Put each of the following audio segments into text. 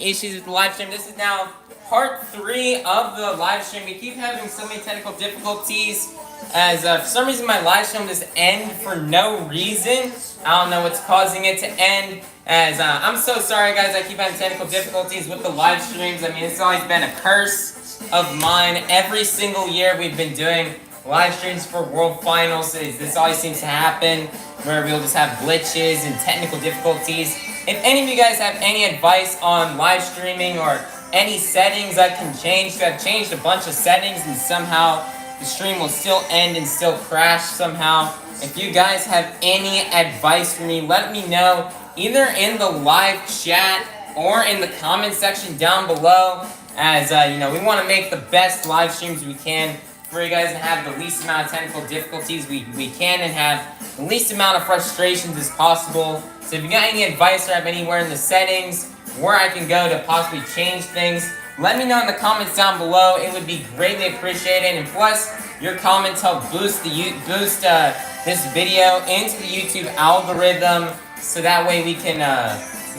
Issues with the live stream. This is now part 3 of the live stream. We keep having so many technical difficulties as for some reason my live stream just end for no reason. I don't know what's causing it to end. As I'm so sorry guys, I keep having technical difficulties with the live streams. I mean, it's always been a curse of mine. Every single year we've been doing live streams for World Finals. This always seems to happen where we'll just have glitches and technical difficulties. If any of you guys have any advice on live streaming or any settings I can change, so I've changed a bunch of settings and somehow the stream will still end and still crash somehow. If you guys have any advice for me, let me know either in the live chat or in the comment section down below. As you know, we want to make the best live streams we can for you guys to have the least amount of technical difficulties we can and have the least amount of frustrations as possible. So if you got any advice or have anywhere in the settings where I can go to possibly change things, let me know in the comments down below. It would be greatly appreciated. And plus, your comments help boost this video into the YouTube algorithm, so that way we can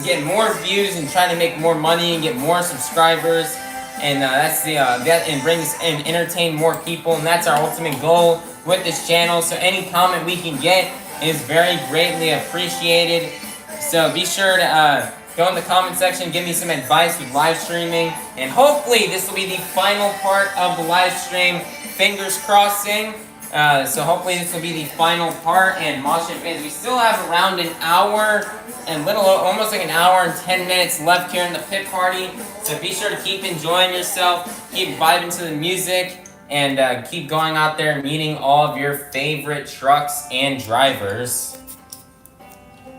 get more views and try to make more money and get more subscribers. And that's and brings and entertain more people, and that's our ultimate goal with this channel. So any comment we can get is very greatly appreciated. So be sure to go in the comment section, give me some advice with live streaming, and hopefully this will be the final part of the live stream. Fingers crossing. So hopefully this will be the final part. And Monster fans, we still have around an hour and almost like an hour and 10 minutes left here in the pit party. So be sure to keep enjoying yourself, keep vibing to the music, and keep going out there and meeting all of your favorite trucks and drivers.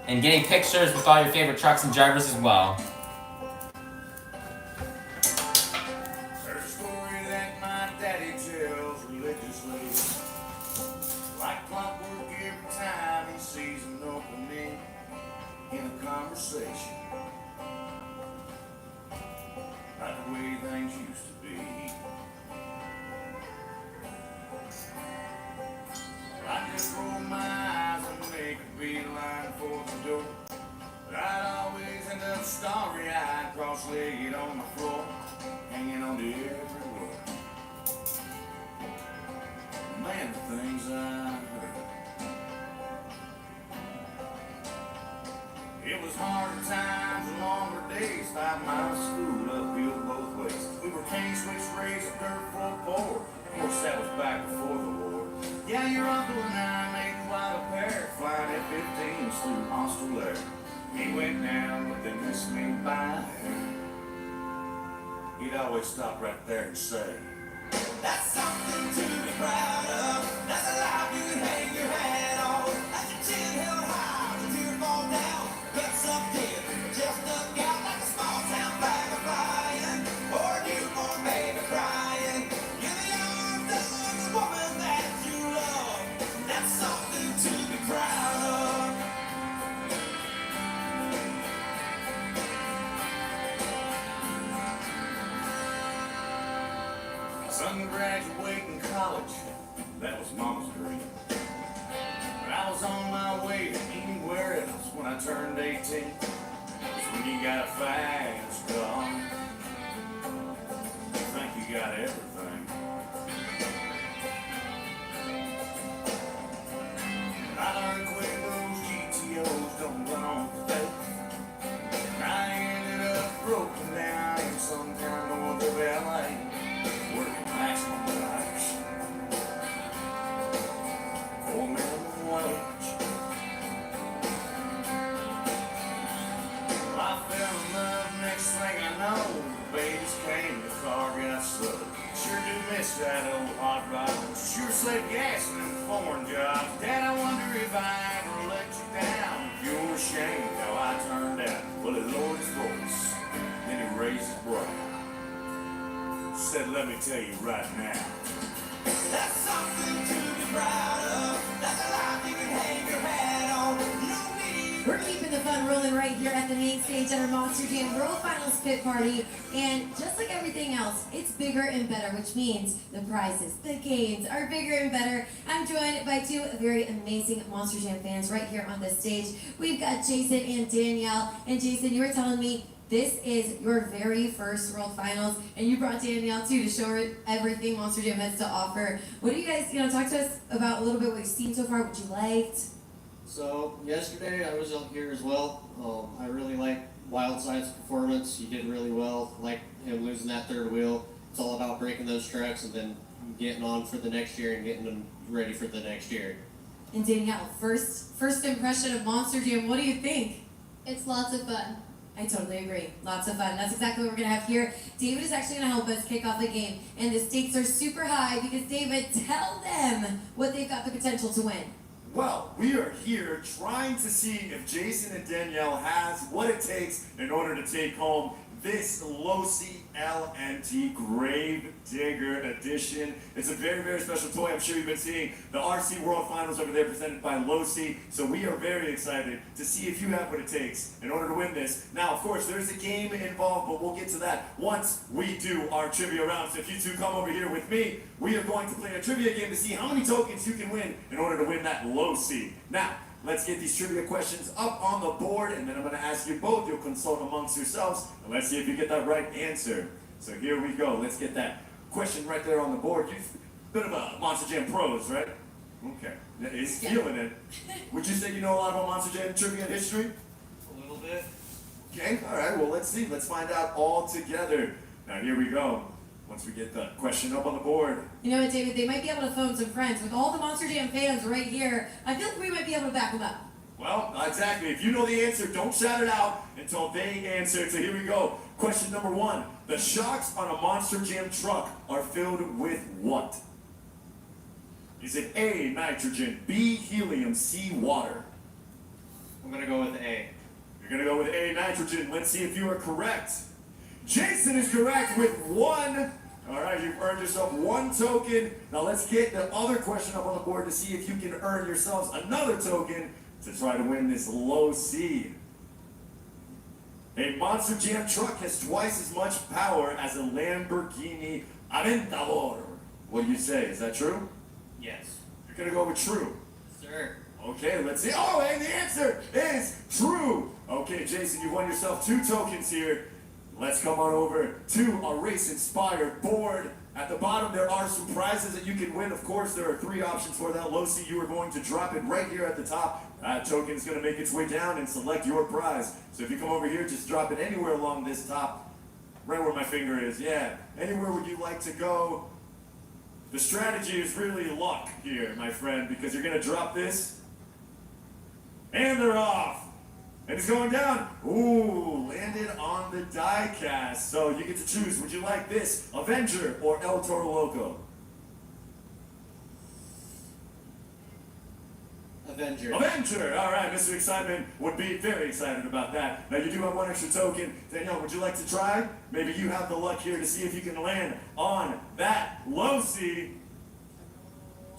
And getting pictures with all your favorite trucks and drivers as well. There's a story that my daddy tells religiously, like clockwork every time he sees an opening in a conversation, like the way things used to be. I just roll my eyes and make a beeline for the door, but I'd always end up starry-eyed, cross-legged on the floor, hanging on to every word. Man, the things I heard. It was harder times and longer days, 5 miles of school uphill both ways. We were cane switch raised dirt full board. Of course, that was back before the war. Yeah, your uncle and I made quite a pair, flying F-15s through hostile air. He went down, but they missed me by there. He'd always stop right there and say, "That's something to be proud of. That's a life you can hang your hat on. That's your chin held high, the tear fall down. Guts up dead, just duck out like a small town flag flying, or a newborn baby crying. In the arms of the woman that you love. That's something to be proud of." Son graduating college, that was Mama's dream. But I was on my way to anywhere else when I turned 18. It's when you got a fast car, you think you got everything. I learned quick those GTOs don't run on faith. And I ended up broken down in some town north of LA, working maximum hours for minimum wage. Well, I fell in love, next thing I know, the babies came, the car got slow. Sure do miss that old hot rod. Sure saved gas in them foreign jobs. Dad, I wonder if I ever let you down. If you're ashamed how I turned out. Well, he lowered his voice, then he raised his brow. Said, "Let me tell you right now, that's something to be proud of. That's a life you can hang your hat on. No need." We're keeping the fun rolling right here at the main stage at our Monster Jam World Finals pit party. And just like everything else, it's bigger and better, which means the prizes, the games are bigger and better. I'm joined by 2 very amazing Monster Jam fans right here on the stage. We've got Jason and Danielle. And Jason, you were telling me This is your very first World Finals, and you brought Danielle too to show her everything Monster Jam has to offer. What do you guys, talk to us about a little bit what you've seen so far, what you liked? So yesterday I was out here as well. I really liked Wildside's performance. He did really well. Like him losing that third wheel. It's all about breaking those tracks and then getting on for the next year and getting them ready for the next year. And Danielle, first impression of Monster Jam, what do you think? It's lots of fun. I totally agree. Lots of fun. That's exactly what we're going to have here. David is actually going to help us kick off the game. And the stakes are super high because, David, tell them what they've got the potential to win. Well, we are here trying to see if Jason and Danielle has what it takes in order to take home this Losi LNT Grave Digger Edition. It's a very, very special toy. I'm sure you've been seeing the RC World Finals over there presented by Losi. So we are very excited to see if you have what it takes in order to win this. Now, of course, there's a game involved, but we'll get to that once we do our trivia round. So if you two come over here with me, we are going to play a trivia game to see how many tokens you can win in order to win that Losi. Now, let's get these trivia questions up on the board, and then I'm going to ask you both. You'll consult amongst yourselves, and let's see if you get that right answer. So here we go. Let's get that question right there on the board. You're a bit of a Monster Jam pros, right? Okay. He's feeling it. Would you say you know a lot about Monster Jam trivia history? A little bit. Okay, all right. Well, let's see. Let's find out all together. Now, here we go. Once we get the question up on the board. You know what, David? They might be able to phone some friends. With all the Monster Jam fans right here, I feel like we might be able to back them up. Well, exactly. If you know the answer, don't shout it out until they answer. So here we go. Question number 1. The shocks on a Monster Jam truck are filled with what? Is it A, nitrogen, B, helium, C, water? I'm gonna go with A. You're going to go with A, nitrogen. Let's see if you are correct. Jason is correct with 1. All right, you've earned yourself 1 token. Now let's get the other question up on the board to see if you can earn yourselves another token to try to win this Losi. A Monster Jam truck has twice as much power as a Lamborghini Aventador. What do you say? Is that true? Yes. You're going to go with true. Sir. Okay, let's see. Oh, and the answer is true. Okay, Jason, you won yourself 2 tokens here. Let's come on over to a race-inspired board. At the bottom, there are some prizes that you can win. Of course, there are 3 options for that. Losi, you are going to drop it right here at the top. That token is going to make its way down and select your prize. So if you come over here, just drop it anywhere along this top, right where my finger is. Yeah, anywhere would you like to go? The strategy is really luck here, my friend, because you're going to drop this, and they're off. And it's going down. Ooh, landed on the die cast. So you get to choose. Would you like this, Avenger or El Toro Loco? Avenger. Avenger! All right, Mr. Excitement would be very excited about that. Now, you do have 1 extra token. Danielle, would you like to try? Maybe you have the luck here to see if you can land on that Losi.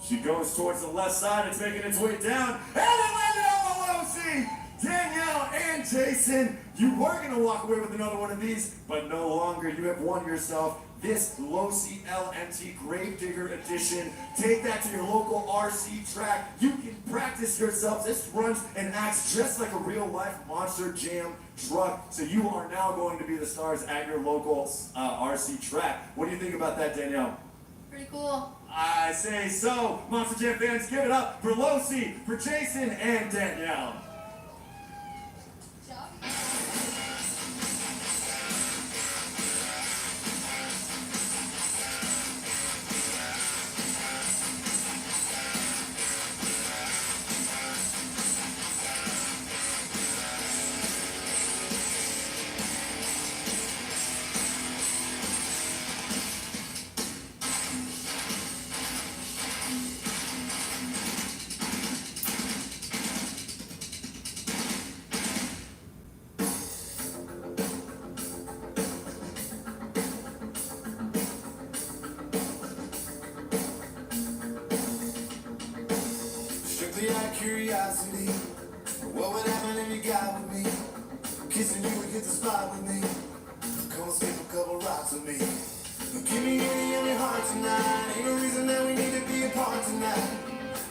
She goes towards the left side. It's making its way down. And it landed on the Losi! Danielle and Jason, you were going to walk away with another one of these, but no longer. You have won yourself this Losi LNT Gravedigger Edition. Take that to your local RC track. You can practice yourselves. This runs and acts just like a real-life Monster Jam truck. So you are now going to be the stars at your local RC track. What do you think about that, Danielle? Pretty cool. I say so. Monster Jam fans, give it up for Losi, for Jason, and Danielle. Curiosity, what would happen if you got with me? Kissing you would hit the spot with me. Come skip a couple rocks with me. Give me any heart tonight. Ain't no reason that we need to be apart tonight.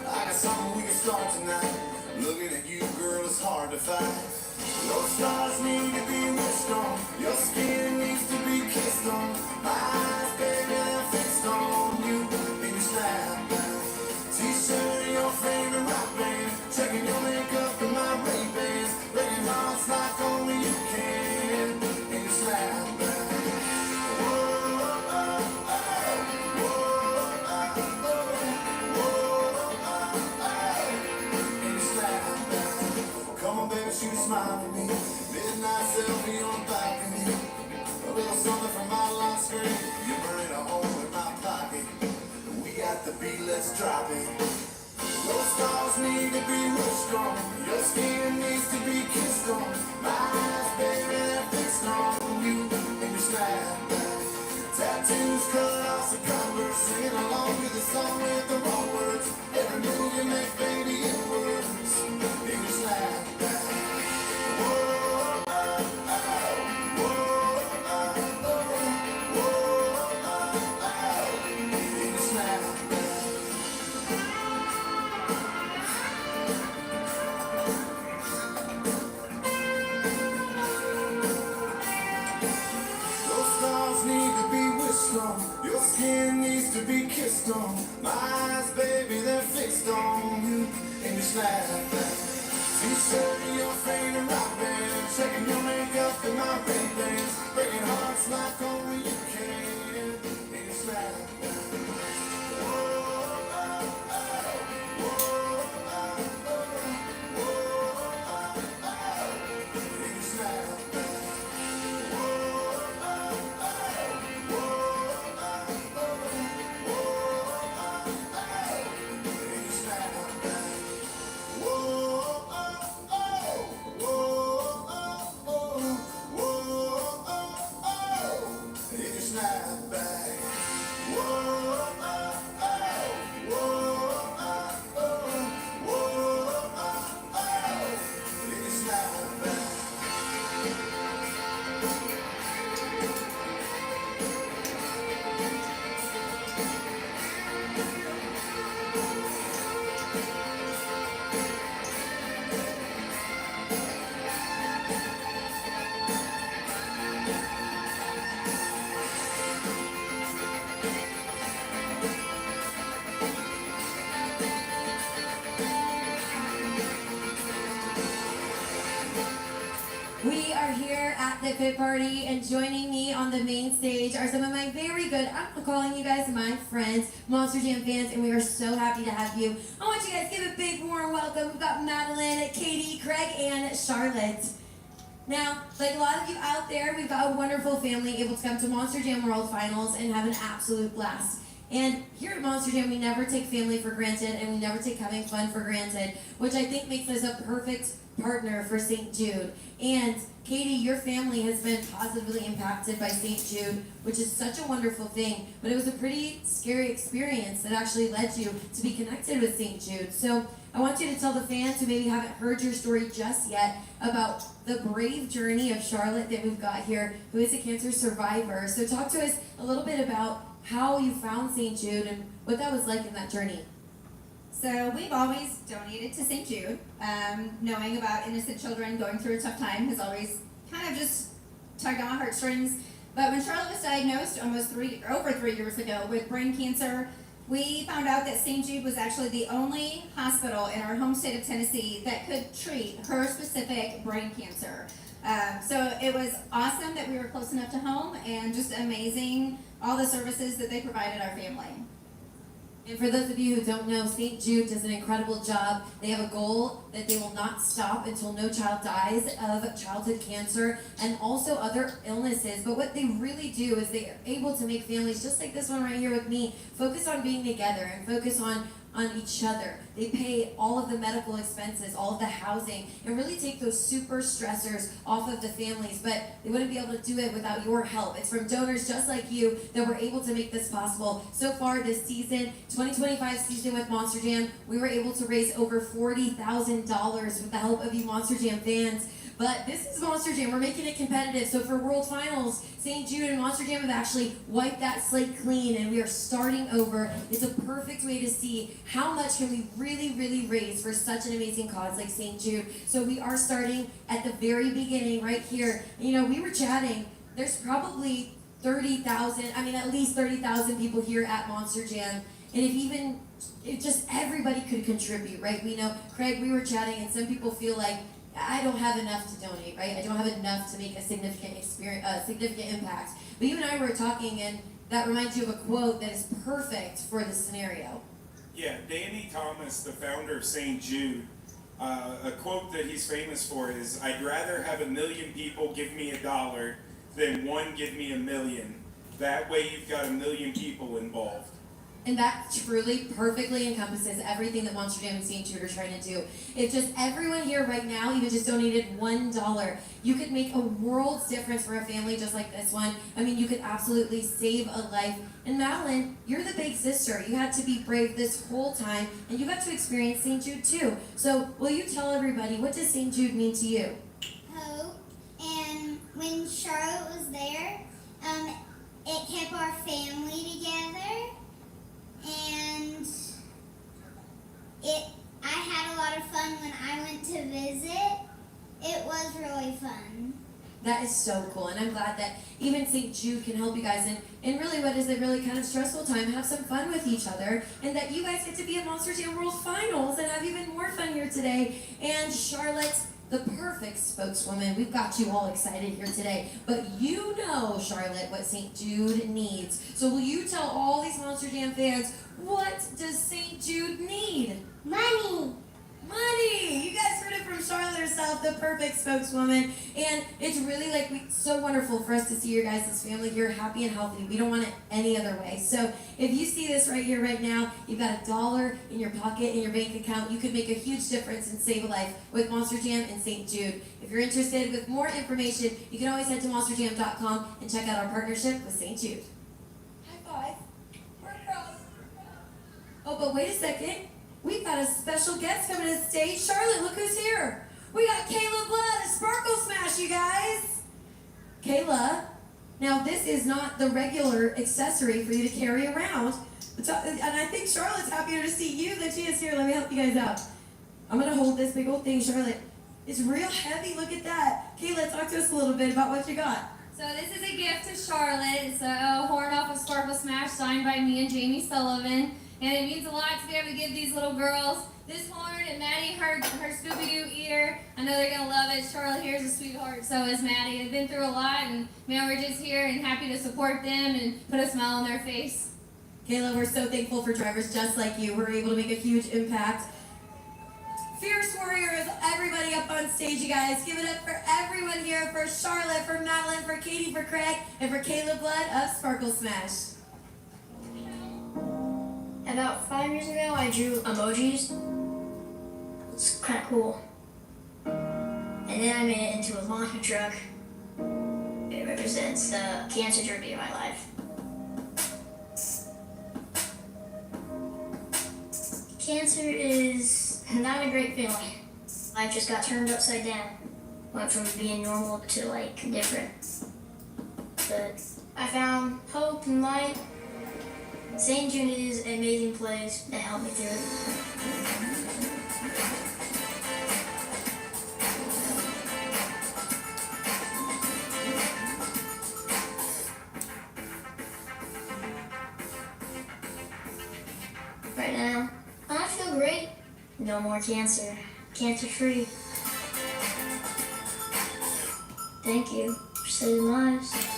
I got something we can start tonight. Looking at you, girl, it's hard to find. Your stars need to be wished on. Your skin needs to be kissed on. My eyes, baby, they're fixed on you. And you snap back. T-shirt in your favorite rock band. Checking your makeup and my Ray-Bans. Breaking hearts like only you can. And you snap back. Come on, baby, shoot a smile at me. Midnight selfie on the balcony. A little something from my lock screen. You burn a hole in my pocket. We got the beat, let's drop it. Your stars need to be wished on. Your skin needs to be kissed on. My eyes, baby, they're fixed on you. And you snap back. Tattoos cut off the colors. Singing along to the song with the wrong words. Every move you make, baby, it works. And you snap back. Your skin needs to be kissed on. My eyes, baby, they're fixed on you. And you snap back. T-shirt in your favorite rock band. Checking your makeup and my Ray-Bans. Breaking hearts like only you can. And you snap back. We are here at the pit party, and joining me on the main stage are some of my very good, I'm calling you guys my friends, Monster Jam fans, and we are so happy to have you. I want you guys to give a big warm welcome. We've got Madeline, Katie, Craig, and Charlotte. Now, like a lot of you out there, we've got a wonderful family able to come to Monster Jam World Finals and have an absolute blast. And here at Monster Jam, we never take family for granted, and we never take having fun for granted, which I think makes us a perfect partner for St. Jude. And Katie, your family has been positively impacted by St. Jude, which is such a wonderful thing, but it was a pretty scary experience that actually led you to be connected with St. Jude. So I want you to tell the fans who maybe haven't heard your story just yet about the brave journey of Charlotte that we've got here, who is a cancer survivor. So talk to us a little bit about how you found St. Jude and what that was like in that journey. So we've always donated to St. Jude. Knowing about innocent children going through a tough time has always kind of just tugged on my heartstrings. But when Charlotte was diagnosed over 3 years ago with brain cancer, we found out that St. Jude was actually the only hospital in our home state of Tennessee that could treat her specific brain cancer. So it was awesome that we were close enough to home, and just amazing all the services that they provided our family. And for those of you who don't know, St. Jude does an incredible job. They have a goal that they will not stop until no child dies of childhood cancer and also other illnesses. But what they really do is they are able to make families just like this one right here with me focus on being together and focus on each other. They pay all of the medical expenses, all of the housing, and really take those super stressors off of the families, but they wouldn't be able to do it without your help. It's from donors just like you that we're able to make this possible. So far this season, 2025 season with Monster Jam, we were able to raise over $40,000 with the help of you Monster Jam fans. But this is Monster Jam. We're making it competitive. So for World Finals, St. Jude and Monster Jam have actually wiped that slate clean, and we are starting over. It's a perfect way to see how much can we really raise for such an amazing cause like St. Jude. So we are starting at the very beginning right here. You know, we were chatting. There's probably 30,000, at least 30,000 people here at Monster Jam. And if just everybody could contribute, right? We know, Craig, we were chatting, and some people feel like, I don't have enough to donate, right? I don't have enough to make a significant impact. But you and I were talking, and that reminds you of a quote that is perfect for this scenario. Yeah, Danny Thomas, the founder of St. Jude, a quote that he's famous for is, "I'd rather have 1,000,000 people give me $1 than one give me 1,000,000. That way you've got 1,000,000 people involved." And that truly perfectly encompasses everything that Monster Jam and St. Jude are trying to do. If just everyone here right now even just donated $1, you could make a world's difference for a family just like this one. You could absolutely save a life. And Madeline, you're the big sister. You had to be brave this whole time, and you got to experience St. Jude too. So will you tell everybody, what does St. Jude mean to you? Hope. And when Charlotte was there, it kept our family together. And I had a lot of fun when I went to visit. It was really fun. That is so cool, and I'm glad that even St. Jude can help you guys in really what is a really kind of stressful time, have some fun with each other, and that you guys get to be at Monster Jam World Finals and have even more fun here today. And Charlotte, the perfect spokeswoman, we've got you all excited here today, but you know, Charlotte, what St. Jude needs. So will you tell all these Monster Jam fans, what does St. Jude need? Money! Money! You guys heard it from Charlotte herself, the perfect spokeswoman. And it's really so wonderful for us to see your guys' family here happy and healthy. We don't want it any other way. So if you see this right here, right now, you've got $1 in your pocket, in your bank account, you could make a huge difference and save a life with Monster Jam and St. Jude. If you're interested with more information, you can always head to monsterjam.com and check out our partnership with St. Jude. High five. We're across. Oh, but wait a second. We've got a special guest coming to the stage. Charlotte, look who's here. We got Kayla Blood of Sparkle Smash, you guys. Kayla, now this is not the regular accessory for you to carry around. And I think Charlotte's happier to see you than she is here. Let me help you guys out. I'm going to hold this big old thing, Charlotte. It's real heavy. Look at that. Kayla, talk to us a little bit about what you got. So this is a gift to Charlotte. It's a horn off of Sparkle Smash signed by me and Jamie Sullivan. And it means a lot to be able to give these little girls this horn, and Maddie, her Scooby-Doo eater. I know they're going to love it. Charlotte here is a sweetheart, so is Maddie. They've been through a lot, and we're just here and happy to support them and put a smile on their face. Kayla, we're so thankful for drivers just like you. We're able to make a huge impact. Fierce Warriors, everybody up on stage, you guys. Give it up for everyone here, for Charlotte, for Madeline, for Katie, for Craig, and for Kayla Blood of Sparkle Smash. About 5 years ago, I drew emojis. It's kind of cool. And then I made it into a monster truck. It represents the cancer journey of my life. Cancer is not a great feeling. Life just got turned upside down. Went from being normal to different. But I found hope and light. St. Jude is an amazing place that helped me through it. Right now, I feel great. No more cancer. Cancer-free. Thank you for saving lives.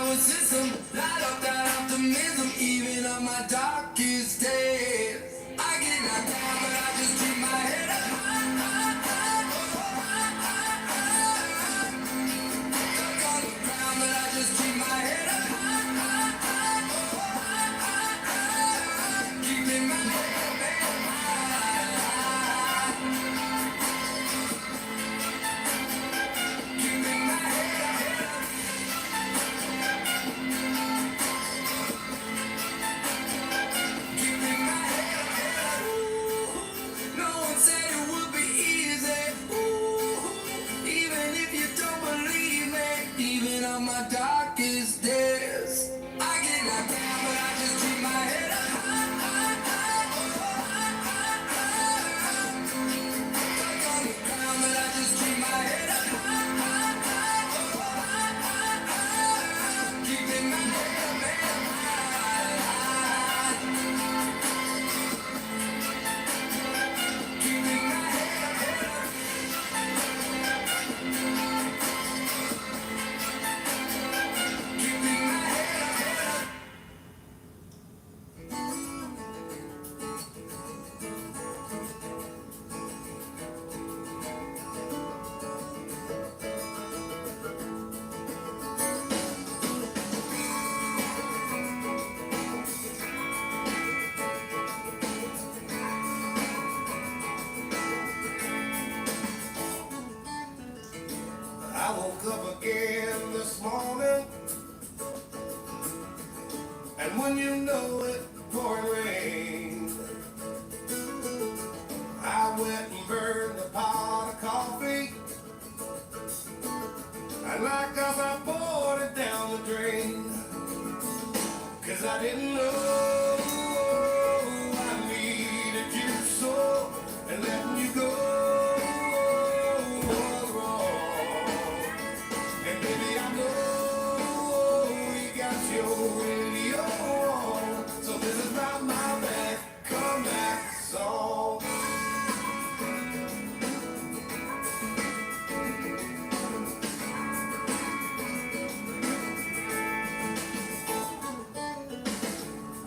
nervous system. Light up that optimism, even on my darkest days. I get knocked down, but I just keep my head up high. Stuck on the ground, but I just keep my head up high. Keeping my head up high. Keeping my head up. Keeping my head up. No one said it would be easy. Even if you don't believe me, even on my darkest days, I get knocked down, but I just keep my head up high. Stuck on the ground, but I just keep my head up high. Keeping my head up high. Keeping my head up. Keeping my head up. I woke up again this morning, and when you know it, pouring rain. I went and burned a pot of coffee, and like us I poured it down the drain. 'Cause I didn't know I needed you so, and letting you go was wrong. And baby, I know you got your radio on, so this is not my bad comeback song.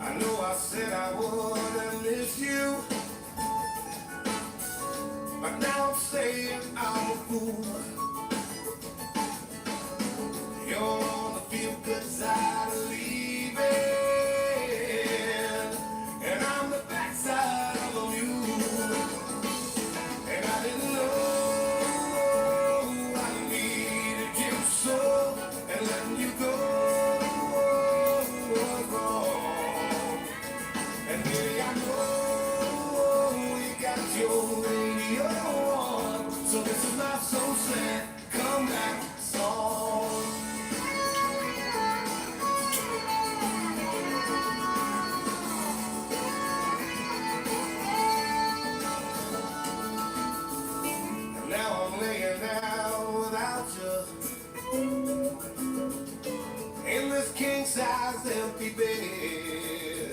I know I said I wouldn't miss you, but now I'm saying I'm a fool. You're on the feel-good side of leaving, and I'm the backside of the mule. And I didn't know I needed you so, and letting you go was wrong. And baby, I know you got your radio on, so this is not so sad comeback song. And now I'm laying down without you in this king-size empty bed.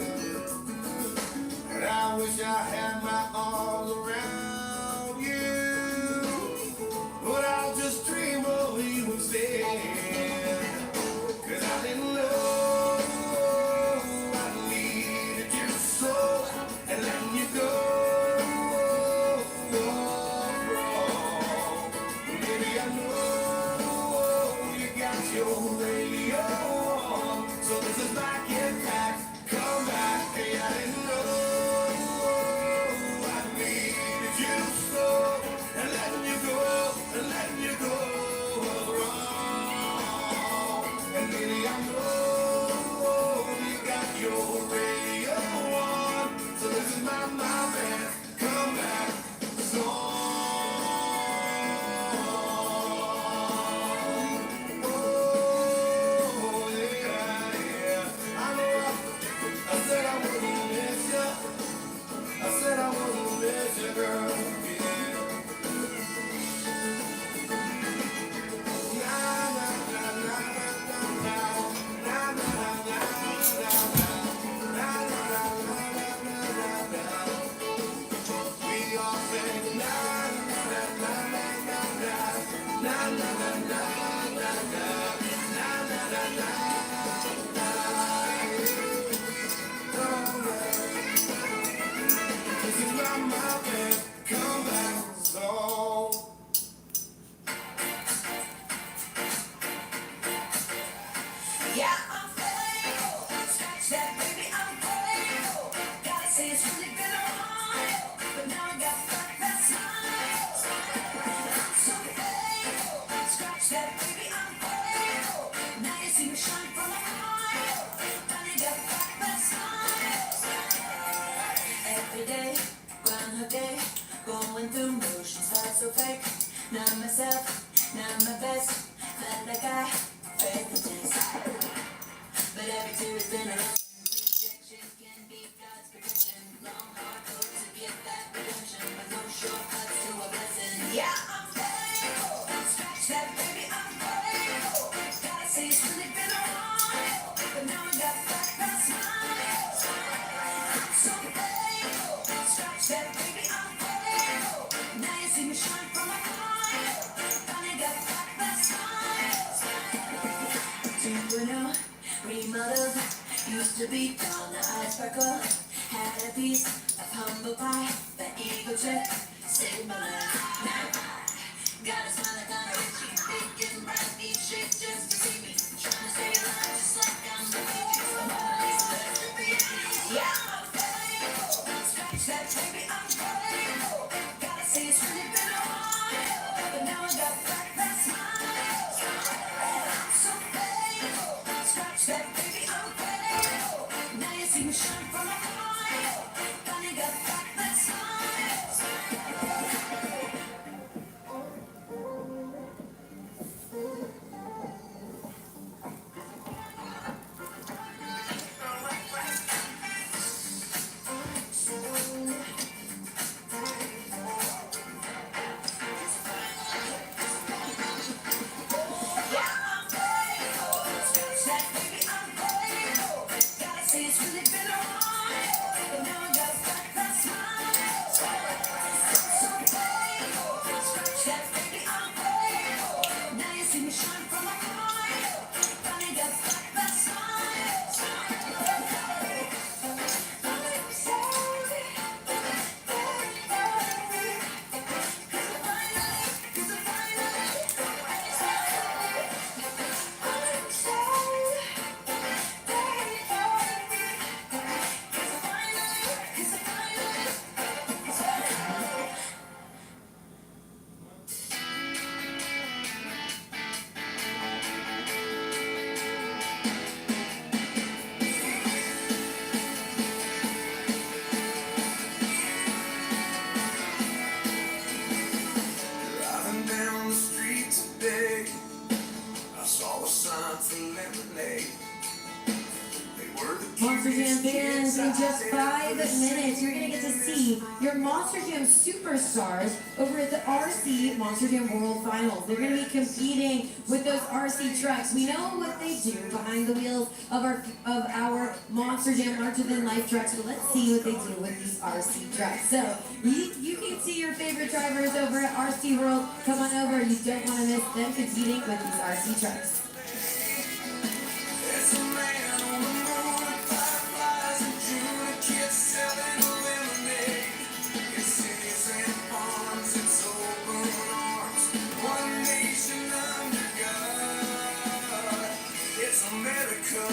And I wish I had my arms around you, but I'll just dream of you instead. 'Cause I didn't know I needed you so, and letting you go was wrong. Baby, I know you got your radio on, so this is my get back, come back. Hey, I didn't know I every day, Groundhog Day, going through motions, felt so fake. Not myself, not my best, felt like I failed the test. But every tear has been a lesson. Rejection can be God's protection. Long hard road to get that redemption, but no shortcuts to a blessing. Yeah, I'm faithful. Scratch that, baby, I'm faithful. Gotta say it's really been a while, but now I got back that smile. I'm so faithful. Scratch that, baby, I'm faithful. Now you see me shine from my heart. Finally got back that smile. 2.0, remodeled. Used to be down the eye sparkle. Had a piece of humble pie. The ego trip saved my life. Now I got a smile like I'm Richie. Big and bright, deep shapes just to see me. Trying to stay alive just like I'm the Beatles. I'm always left to be. Yeah, I'm faithful. Scratch that, baby, I'm faithful. Gotta say it's really been a while, but now I got back that smile. I'm so faithful. Scratch that, baby, I'm faithful. Now you see me shine from my heart. Finally got back that smile. Driving down the street today, I saw a sign for lemonade. They were the Monster Jam cutest fans, in kids just I've 5 ever minutes, you're going to get to see your Monster Jam superstars over at the RC Monster Jam World Finals. They're going to be competing with those RC trucks. We know what they do behind the wheels of our Monster Jam larger than life trucks, but let's see what they do with these RC trucks. So you can see your favorite drivers over at RC World. Come on over. You don't want to miss them competing with these RC trucks. It's a man on the moon and fireflies and Jude, kids selling lemonade. It's cities and farms, it's open arms, one nation under God. It's America.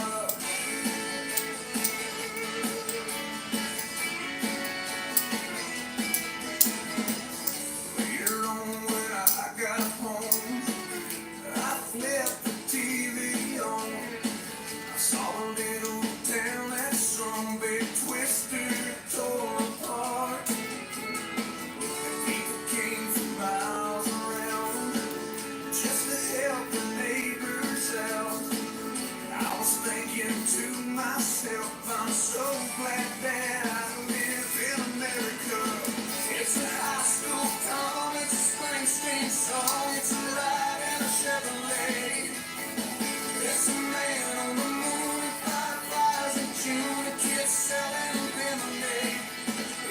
Later on when I got home, I flipped the TV on. I saw a little town that some big twister tore apart. And people came from miles around just to help the neighbors out. I was thinking to myself, I'm so glad that I live in America. It's a high school prom, it's a Springsteen song, it's a ride in a Chevrolet. It's a man on the moon and fireflies in June, a kid selling lemonade.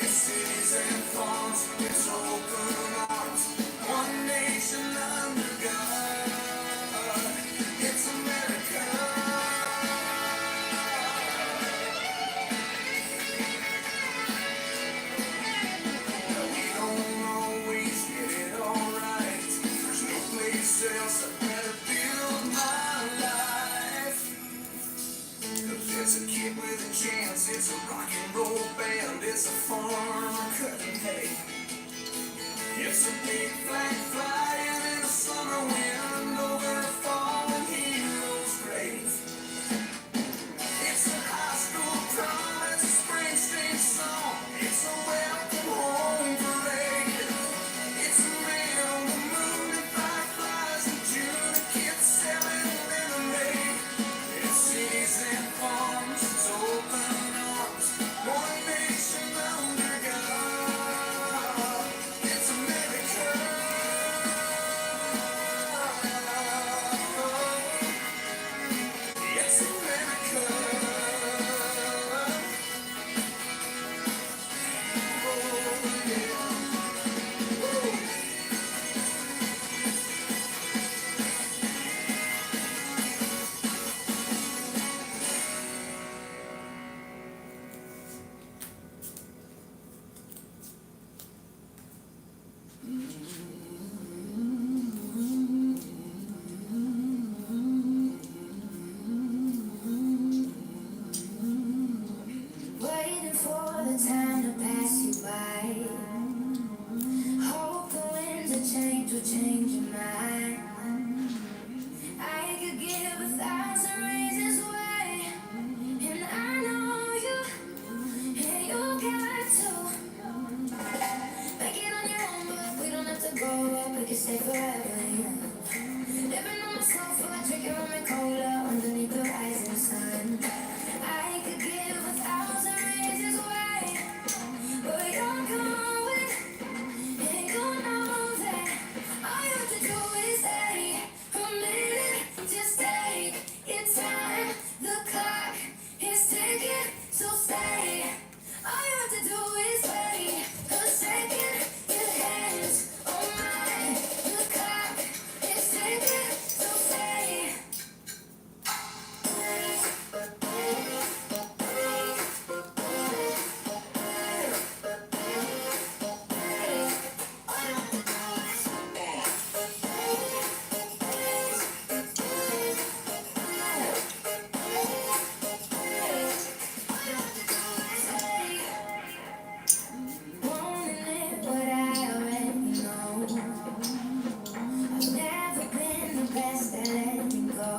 It's cities and farms, it's open arms, one nation under God. It's America. We don't always get it all right. There's no place else I'd rather build my life. 'Cause it's a kid with a chance, it's a rock and roll band, it's a farmer cutting hay. It's a big flag flying in a summer wind over a fallen hero's grave. It's a high school prom, it's a Springsteen song, it's a time to pass you by. Hope the winds of change will change your mind. I could give 1,000 reasons why, and I know you, and you got to make it on your own, but we don't have to grow up, we can stay forever young. Living on my sofa, drinking rum and cola underneath the rising sun. I could give 1,000 reasons why, but you're going, and you know that all you have to do is stay a minute. Just take your time, the clock is ticking, so stay. All you have to do is wait a second. Your hands on mine, the clock is ticking, so stay. Wanting it, what I already know. I've never been the best at letting go.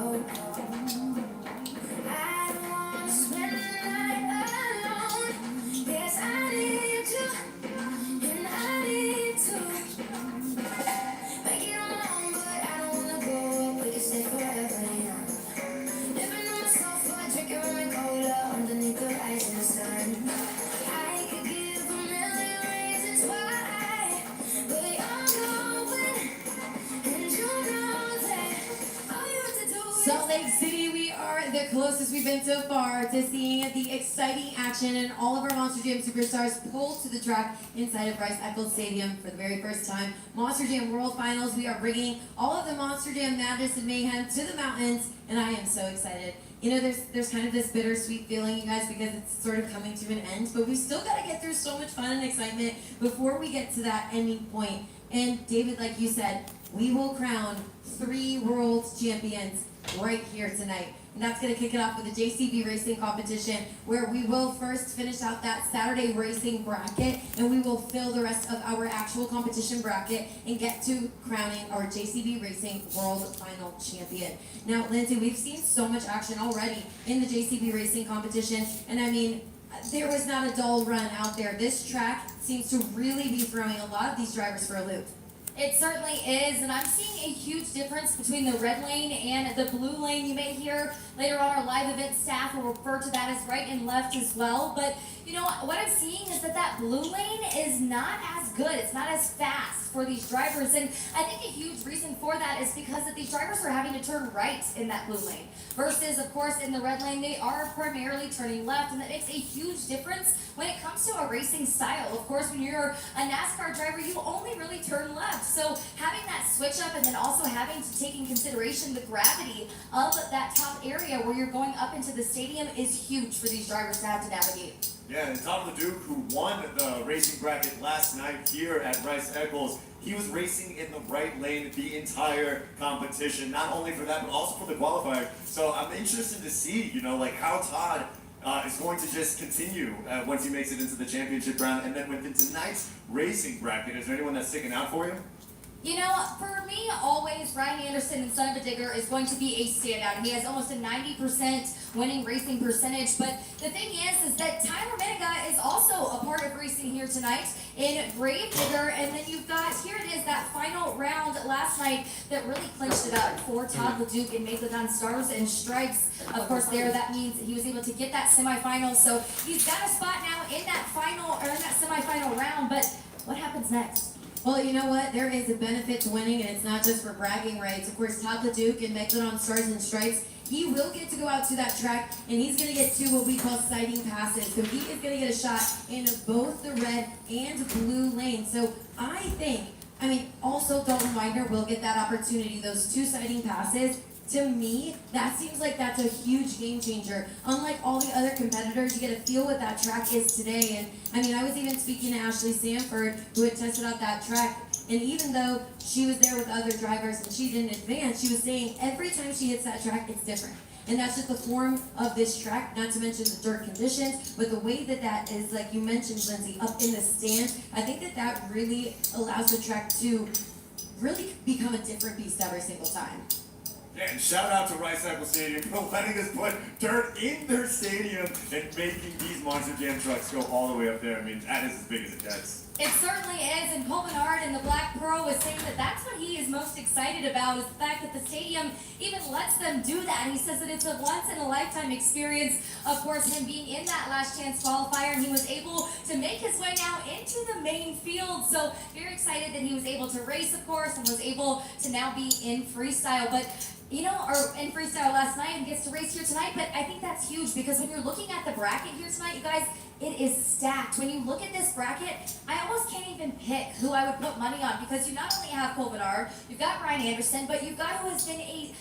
I don't wanna spend the night alone. Yes, I need you, and I need to make it on my own, but I don't wanna grow up. We can stay forever young. Living on my sofa, drinking rum and cola underneath the rising sun. I could give 1,000,000 reasons why, but you're going, and you know that all you have to do is Salt Lake City, we are the closest we've been so far to seeing the exciting action and all of our Monster Jam superstars pull to the track inside of Rice-Eccles Stadium for the very first time. Monster Jam World Finals, we are bringing all of the Monster Jam madness and mayhem to the mountains, and I am so excited. You know, there's kind of this bittersweet feeling, you guys, because it's sort of coming to an end, but we still got to get through so much fun and excitement before we get to that ending point. And David, like you said, we will crown 3 world champions right here tonight. And that's going to kick it off with the JCB racing competition, where we will first finish out that Saturday racing bracket, and we will fill the rest of our actual competition bracket and get to crowning our JCB racing world final champion. Now, Lindsay, we've seen so much action already in the JCB racing competition, and I mean, there was not a dull run out there. This track seems to really be throwing a lot of these drivers for a loop. It certainly is, and I'm seeing a huge difference between the red lane and the blue lane. You may hear later on our live event staff will refer to that as right and left as well. But you know what I'm seeing is that blue lane is not as good. It's not as fast for these drivers, and I think a huge reason for that is because that these drivers are having to turn right in that blue lane versus, of course, in the red lane they are primarily turning left, and that makes a huge difference when it comes to a racing style. Of course, when you're a NASCAR driver, you only really turn left. So having that switch up and then also having to take in consideration the gravity of that top area where you're going up into the stadium is huge for these drivers to have to navigate. Yeah, and Tom LeDuc, who won the racing bracket last night here at Rice-Eccles, he was racing in the right lane the entire competition, not only for that, but also for the qualifier. So I'm interested to see, you know, like how Todd is going to just continue once he makes it into the championship round. And then within tonight's racing bracket, is there anyone that's sticking out for you? You know, for me, always, Ryan Anderson and Son of a Digger is going to be a standout. He has almost a 90% winning racing percentage. But the thing is that Tyler Menega is also a part of racing here tonight in Grave Digger. And then you've got, here it is, that final round last night that really clinched it up for Todd LeDuc and Megalodon Stars and Stripes. Of course, there, that means he was able to get that semifinal. So he's got a spot now in that final, or in that semifinal round. But what happens next? Well, you know what? There is a benefit to winning, and it's not just for bragging rights. Of course, Todd LeDuc and Megalodon Stars and Stripes, he will get to go out to that track, and he's going to get 2 what we call sighting passes. So he is going to get a shot in both the red and blue lanes. So I think, also Dalton Widener will get that opportunity, those 2 sighting passes. To me, that seems like that's a huge game changer. Unlike all the other competitors, you get to feel what that track is today. And I was even speaking to Ashley Sanford, who had tested out that track. And even though she was there with other drivers and she didn't advance, she was saying every time she hits that track, it's different. And that's just the form of this track, not to mention the dirt conditions, but the way that that is, like you mentioned, Lindsay, up in the stands. I think that that really allows the track to really become a different beast every single time. Yeah, and shout out to Rice Eccles Stadium for letting us put dirt in their stadium and making these Monster Jam trucks go all the way up there. I mean, that is as big as it gets. It certainly is, and Coleman Hart and the Black Pearl was saying that that's what he is most excited about, is the fact that the stadium even lets them do that. He says that it's a once-in-a-lifetime experience, of course, him being in that last chance qualifier, and he was able to make his way now into the main field. So very excited that he was able to race, of course, and was able to now be in freestyle. But you know, or in freestyle last night and gets to race here tonight, but I think that's huge because when you're looking at the bracket here tonight, you guys, it is stacked. When you look at this bracket, I almost can't even pick who I would put money on because you not only have Cole Bernard, you've got Ryan Anderson, but you've got who has been a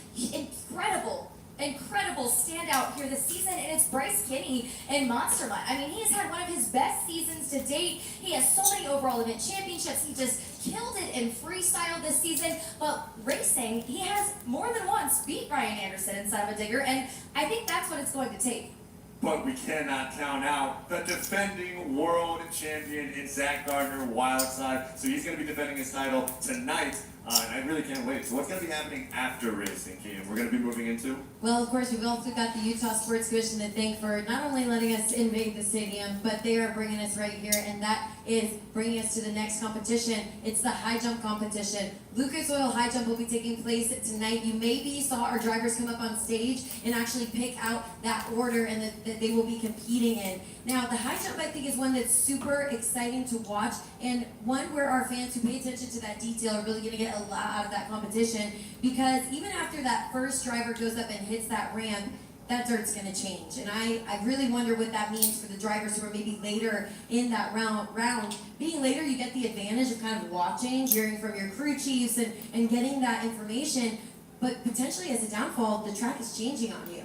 incredible standout here this season, and it's Bryce Kinney in Monster Mutt. I mean, he has had one of his best seasons to date. He has so many overall event championships. He just killed it in freestyle this season, but racing, he has more than once beat Ryan Anderson in Son of a Digger, and I think that's what it's going to take. But we cannot count out the defending world champion in Zach Gardner Wildside. So he's going to be defending his title tonight. And I really can't wait. So what's going to be happening after racing, Keaton? We're going to be moving into? Well, of course, we've also got the Utah Sports Commission to thank for not only letting us invade the stadium, but they are bringing us right here, and that is bringing us to the next competition. It's the high jump competition. Lucas Oil High Jump will be taking place tonight. You maybe saw our drivers come up on stage and actually pick out that order and that they will be competing in. Now, the high jump, I think, is one that's super exciting to watch, and one where our fans who pay attention to that detail are really going to get a lot out of that competition, because even after that first driver goes up and hits that ramp, that dirt's going to change. And I really wonder what that means for the drivers who are maybe later in that round. Being later, you get the advantage of kind of watching, hearing from your crew chiefs, and getting that information, but potentially as a downfall, the track is changing on you.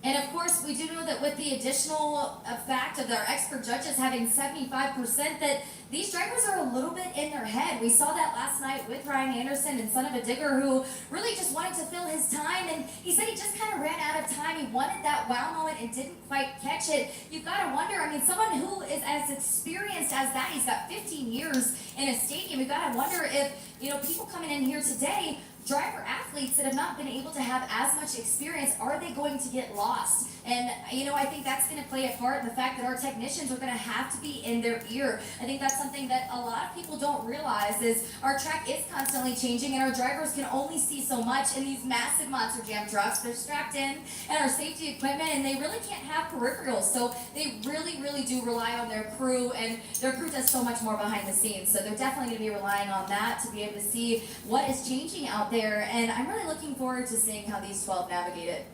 And of course, we do know that with the additional fact of our expert judges having 75%, that these drivers are a little bit in their head. We saw that last night with Ryan Anderson and Son of a Digger, who really just wanted to fill his time, and he said he just kind of ran out of time. He wanted that wow moment and didn't quite catch it. You've got to wonder, I mean, someone who is as experienced as that, he's got 15 years in a stadium, you've got to wonder if, you know, people coming in here today, driver athletes that have not been able to have as much experience, are they going to get lost? And, you know, I think that's going to play a part in the fact that our technicians are going to have to be in their ear. I think that's something that a lot of people don't realize is our track is constantly changing and our drivers can only see so much in these massive Monster Jam trucks. They're strapped in and our safety equipment, and they really can't have peripherals. So they really do rely on their crew, and their crew does so much more behind the scenes. So they're definitely going to be relying on that to be able to see what is changing out there. And I'm really looking forward to seeing how these 12 navigate it.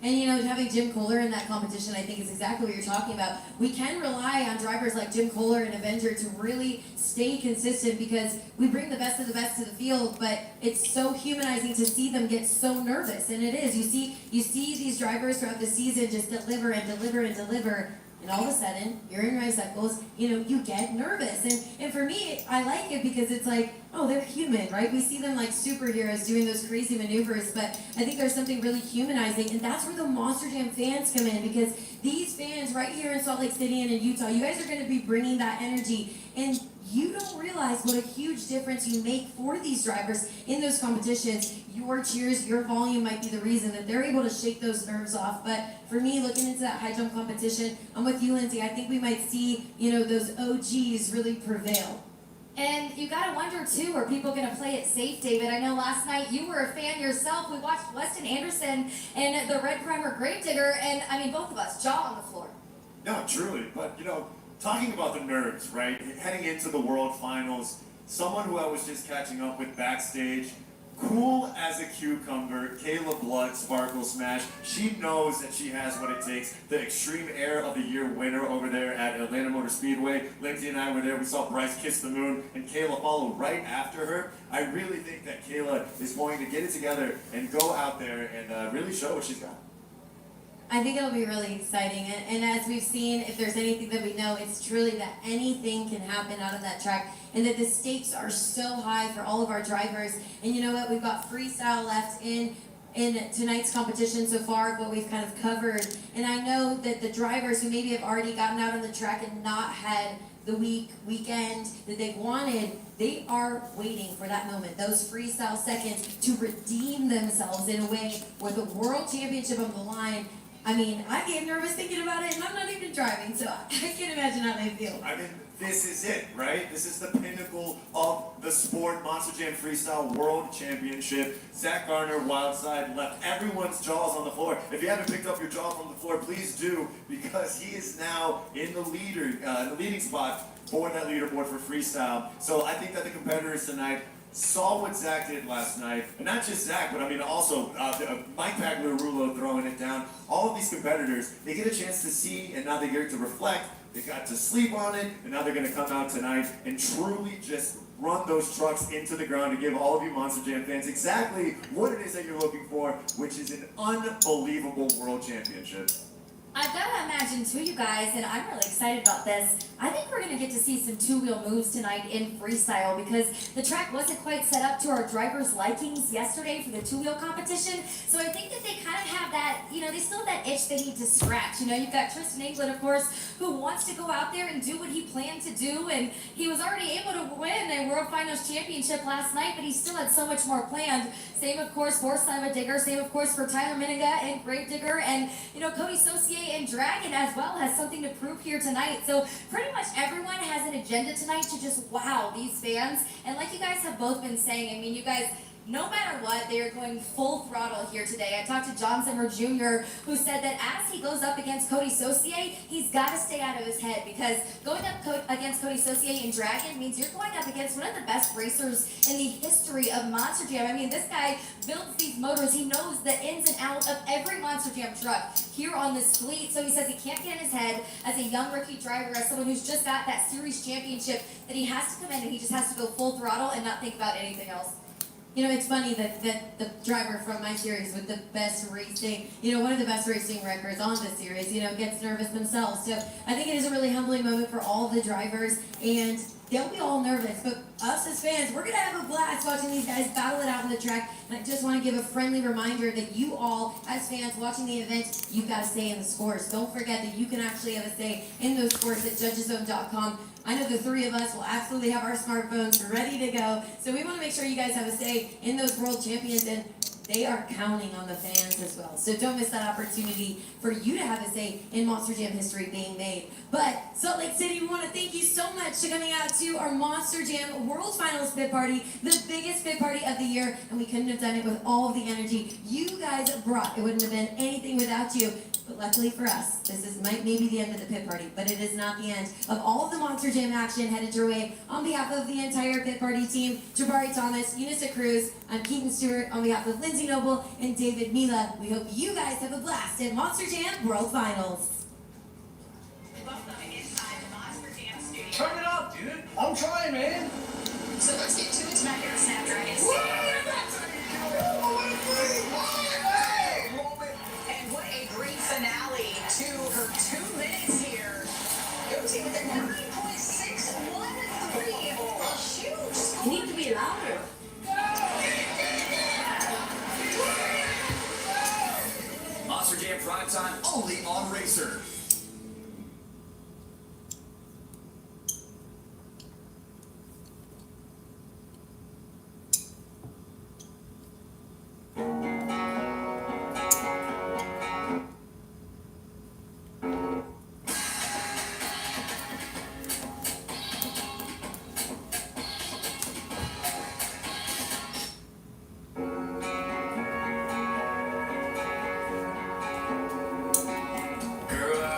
And, you know, having Jim Kohler in that competition, I think, is exactly what you're talking about. We can rely on drivers like Jim Kohler and Avenger to really stay consistent, because we bring the best of the best to the field, but it's so humanizing to see them get so nervous. And it is. You see these drivers throughout the season just deliver and deliver and deliver. And all of a sudden, you're in Rice Eccles, you know, you get nervous. And for me, I like it because it's like, oh, they're human, right? We see them like superheroes doing those crazy maneuvers, but I think there's something really humanizing, and that's where the Monster Jam fans come in, because these fans right here in Salt Lake City and in Utah, you guys are going to be bringing that energy, and you don't realize what a huge difference you make for these drivers in those competitions. Your cheers, your volume might be the reason that they're able to shake those nerves off. But for me, looking into that high jump competition, I'm with you, Lindsay. I think we might see, you know, those OGs really prevail. And you got to wonder, too, are people going to play it safe, David? I know last night you were a fan yourself. We watched Weston Anderson and the Red Primer Gravedigger, and, I mean, both of us, jaw on the floor. No, truly. But, you know, talking about the nerves, right? Heading into the World Finals, someone who I was just catching up with backstage, cool as a cucumber, Kayla Blood, Sparkle Smash. She knows that she has what it takes. The Extreme Air of the Year winner over there at Atlanta Motor Speedway. Lindsay and I were there. We saw Bryce kiss the moon, and Kayla follow right after her. I really think that Kayla is going to get it together and go out there and really show what she's got. I think it'll be really exciting, and as we've seen, if there's anything that we know, it's truly that anything can happen out of that track, and that the stakes are so high for all of our drivers. And you know what, we've got freestyle left in in tonight's competition so far, what we've kind of covered. And I know that the drivers who maybe have already gotten out on the track and not had the weekend that they wanted, they are waiting for that moment, those freestyle seconds to redeem themselves in a way where the world championship on the line. I mean, I get nervous thinking about it, and I'm not even driving, so I can't imagine how they feel. I mean, this is it, right? This is the pinnacle of the sport. Monster Jam Freestyle World Championship. Zach Garner, Wildside, left everyone's jaws on the floor. If you haven't picked up your jaw from the floor, please do, because he is now in the leading spot for that leaderboard for freestyle. So I think that the competitors tonight saw what Zach did last night, and not just Zach, but I mean also Mike Pagliarulo throwing it down. All of these competitors, they get a chance to see, and now they get to reflect. They got to sleep on it, and now they're going to come out tonight and truly just run those trucks into the ground to give all of you Monster Jam fans exactly what it is that you're looking for, which is an unbelievable world championship. I've got to imagine too, you guys, and I'm really excited about this. I think we're going to get to see some two-wheel moves tonight in freestyle because the track wasn't quite set up to our drivers' likings yesterday for the two-wheel competition. So I think that they kind of have that, they still have that itch they need to scratch. You've got Tristan England, of course, who wants to go out there and do what he planned to do, and he was already able to win a World Finals Championship last night, but he still had so much more planned. Same, of course, for Simon Digger. Same, of course, for Tyler Miniga and Grave Digger, and Cody Saucier and Dragon as well has something to prove here tonight. So pretty much everyone has an agenda tonight to just wow these fans. And like you guys have both been saying, I mean, you guys, no matter what, they are going full throttle here today. I talked to John Zimmer Jr., who said that as he goes up against Cody Saucier, he's got to stay out of his head, because going up against Cody Saucier in Dragon means you're going up against one of the best racers in the history of Monster Jam. I mean, this guy builds these motors. He knows the ins and outs of every Monster Jam truck here on this fleet. So he says he can't get in his head as a young rookie driver, as someone who's just got that series championship, that he has to come in and he just has to go full throttle and not think about anything else. It's funny that the driver from my series with the best racing, one of the best racing records on the series, gets nervous themselves. So I think it is a really humbling moment for all the drivers, and they'll be all nervous. But us as fans, we're going to have a blast watching these guys battle it out on the track. And I just want to give a friendly reminder that you all, as fans watching the event, you've got to say in the scores. Don't forget that you can actually have a say in those scores at judgeszone.com. I know the three of us will absolutely have our smartphones ready to go. So we want to make sure you guys have a say in those world champions, and they are counting on the fans as well. So don't miss that opportunity for you to have a say in Monster Jam history being made. But Salt Lake City, we want to thank you so much for coming out to our Monster Jam World Finals pit party, the biggest pit party of the year, and we couldn't have done it with all of the energy you guys brought. It wouldn't have been anything without you. But luckily for us, this might be the end of the pit party, but it is not the end of all of the Monster Jam action headed your way. On behalf of the entire pit party team, Jabari Thomas, Eunice Cruz, I'm Keaton Stewart, on behalf of Lindsay Noble and David Mila, we hope you guys have a blast at Monster Jam World Finals. Welcome inside the Monster Jam studio. Turn it up, dude. I'm trying, man. So let's get to it tonight here at Snapdragon. And what a great finale to her 2 minutes here. Josie with a 9.613. A huge score. You need to be louder. Monster Jam Prime Time only on Racer. Girl,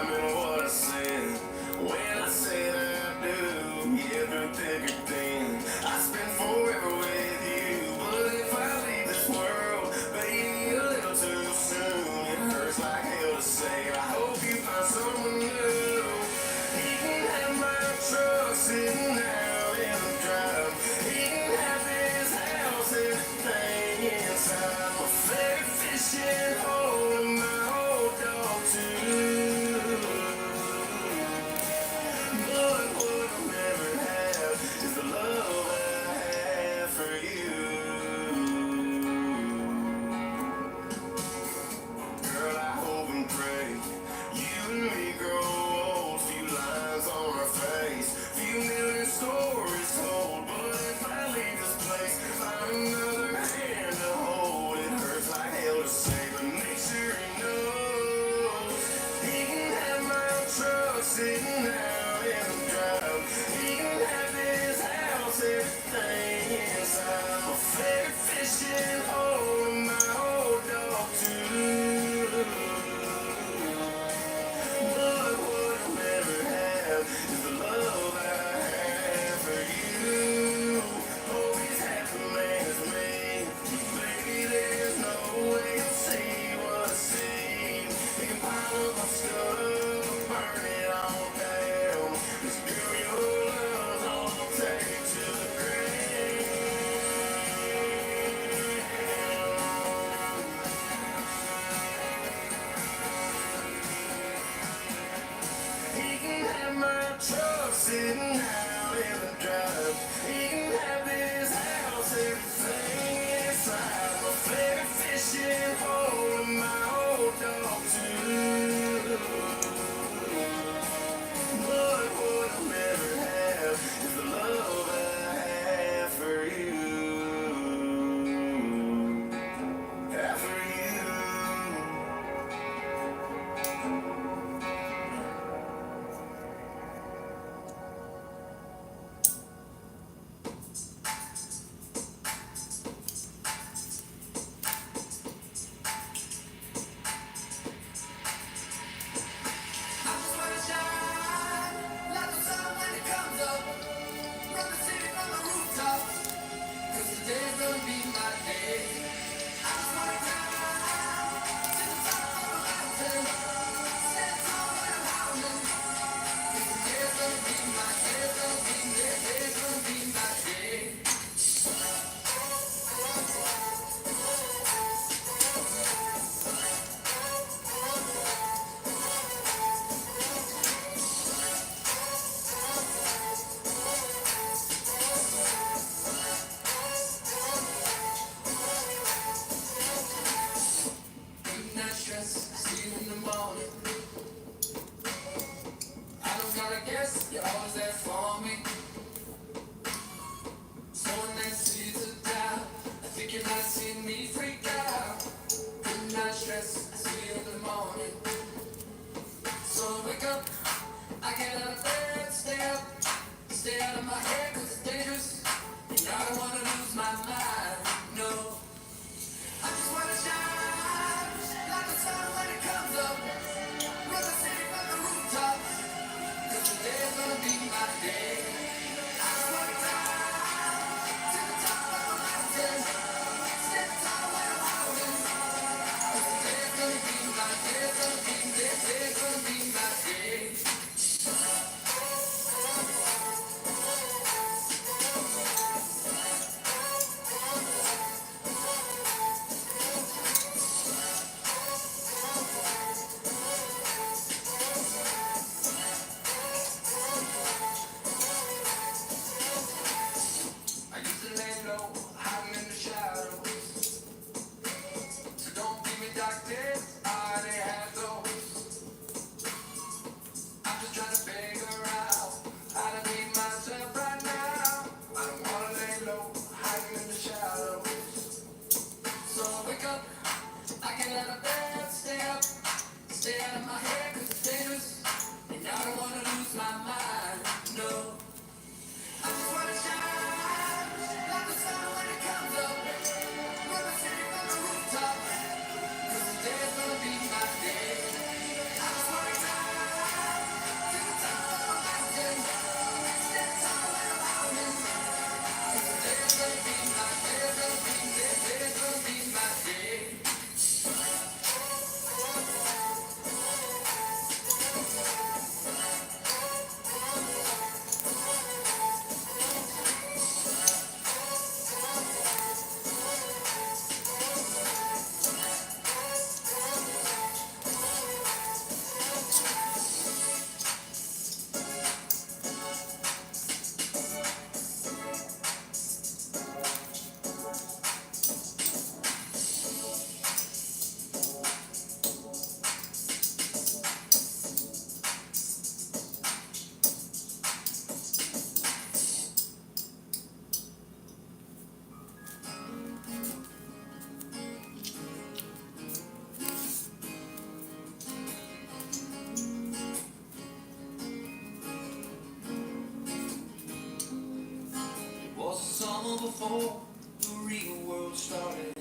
long before the real world started.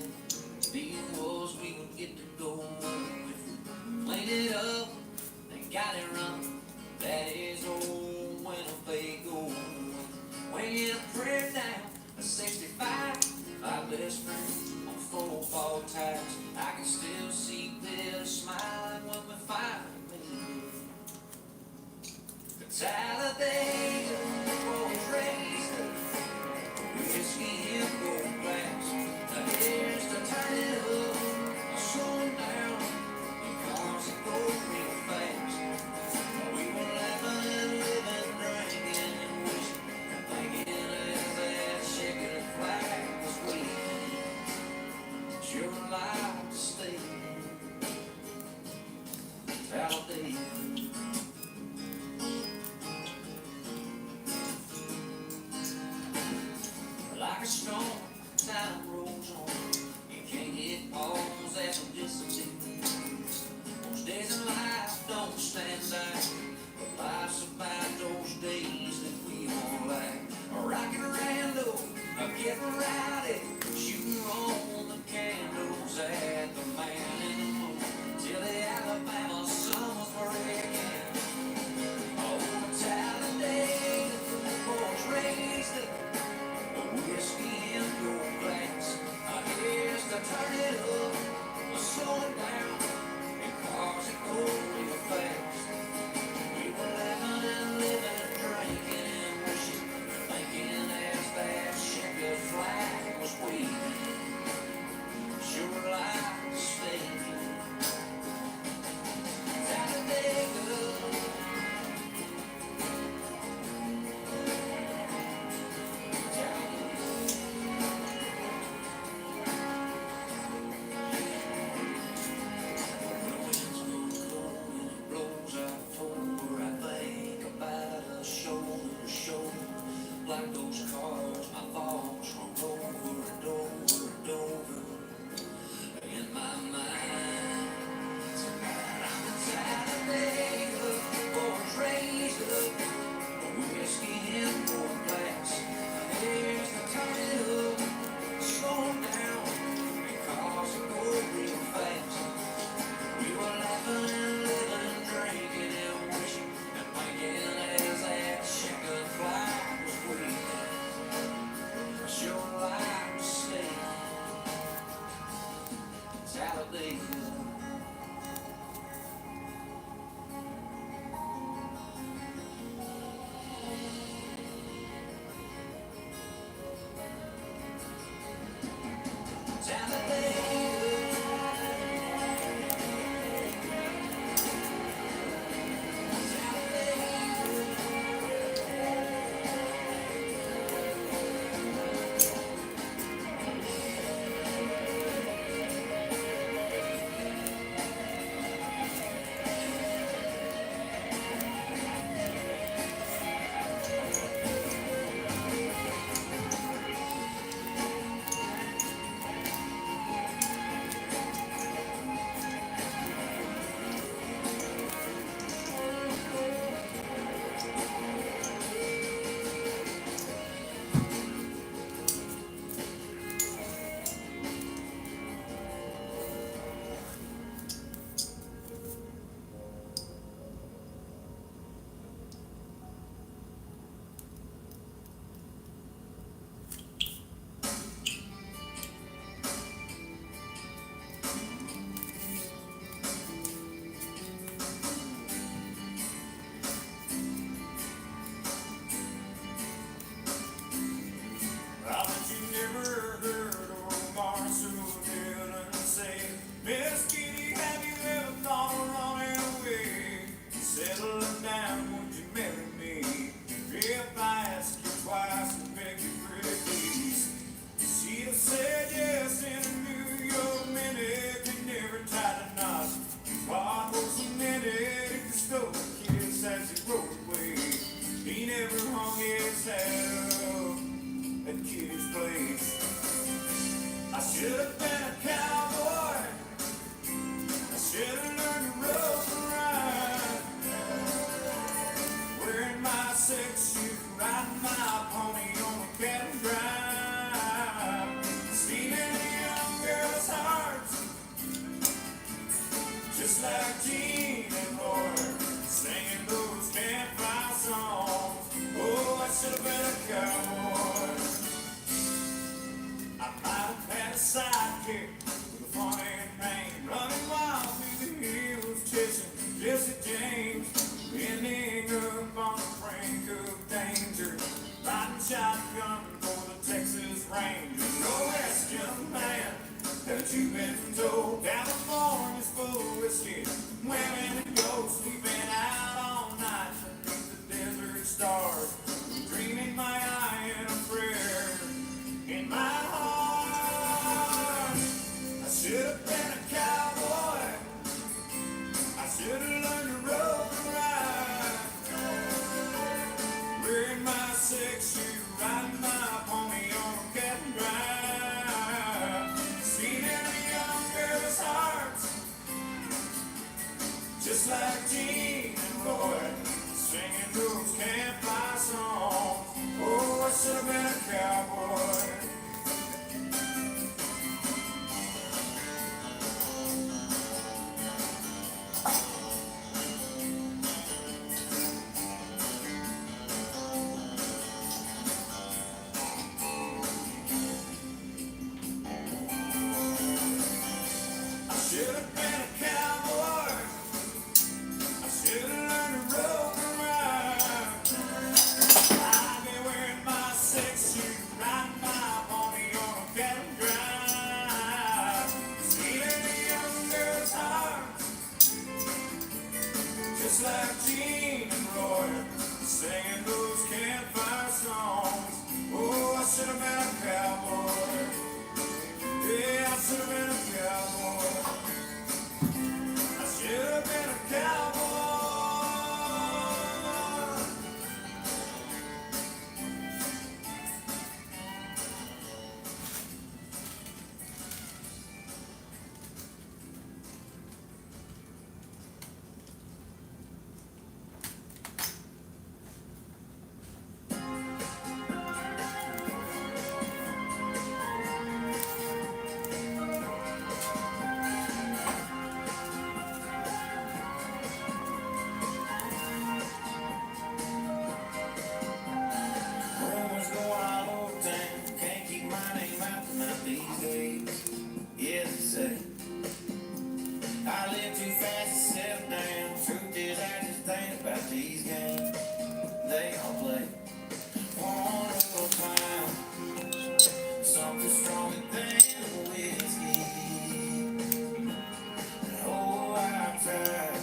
Being was we would get to go with it. Clean it up and got it wrong. That is old Winnebago. Weighing a prayer down a 65. My best friend on football ties. I can still see Bill smiling when we finally meet. The Talladega was raised up. Whiskey and gold glass. Now here's to turn it up, slowing down, because it goes real fast. We were laughing and living, drinking and wishing, thinking as that checkered flag was waving. Sure like to stay in Talladega. Like a storm, time rolls on. You can't hit pause after disappear. Those days in life don't stand out, but life's about those days that we won't like. Rockin' rando, getting rowdy, shooting on the candles at the man in the moon till the Alabama sun was breaking. Oh, Talladega, boys raised up. Whiskey and shotgun for the Texas Rangers. No Western man that you've been told. California's full of whiskey, women and ghosts sleeping out all night beneath the desert stars, dreaming my eye in a prayer in my heart. I should have been a cowboy. I should have learned to rope and ride. Wearing my six-shoe, riding my pony on a cattle drive. Seen in the young girls' hearts, just like Gene and Roy, singing those campfire songs. Oh, I should have been a cowboy. I should have been a cowboy. I should have learned to rope and ride. I've been wearing my six-shoe, riding my pony on a cattle drive. Stealing the young girl's heart, just like Gene and Roy, singing those campfire songs. Oh, I should have been a cowboy. Yeah, I should have been a cowboy. I should have been a cowboy. Rumors go all over town. Can't keep my name out the mouth these days. Yeah, they say I live too fast to settle down. Truth is, I just think about these games they all play. One little clown, something stronger than whiskey. Oh, I tried,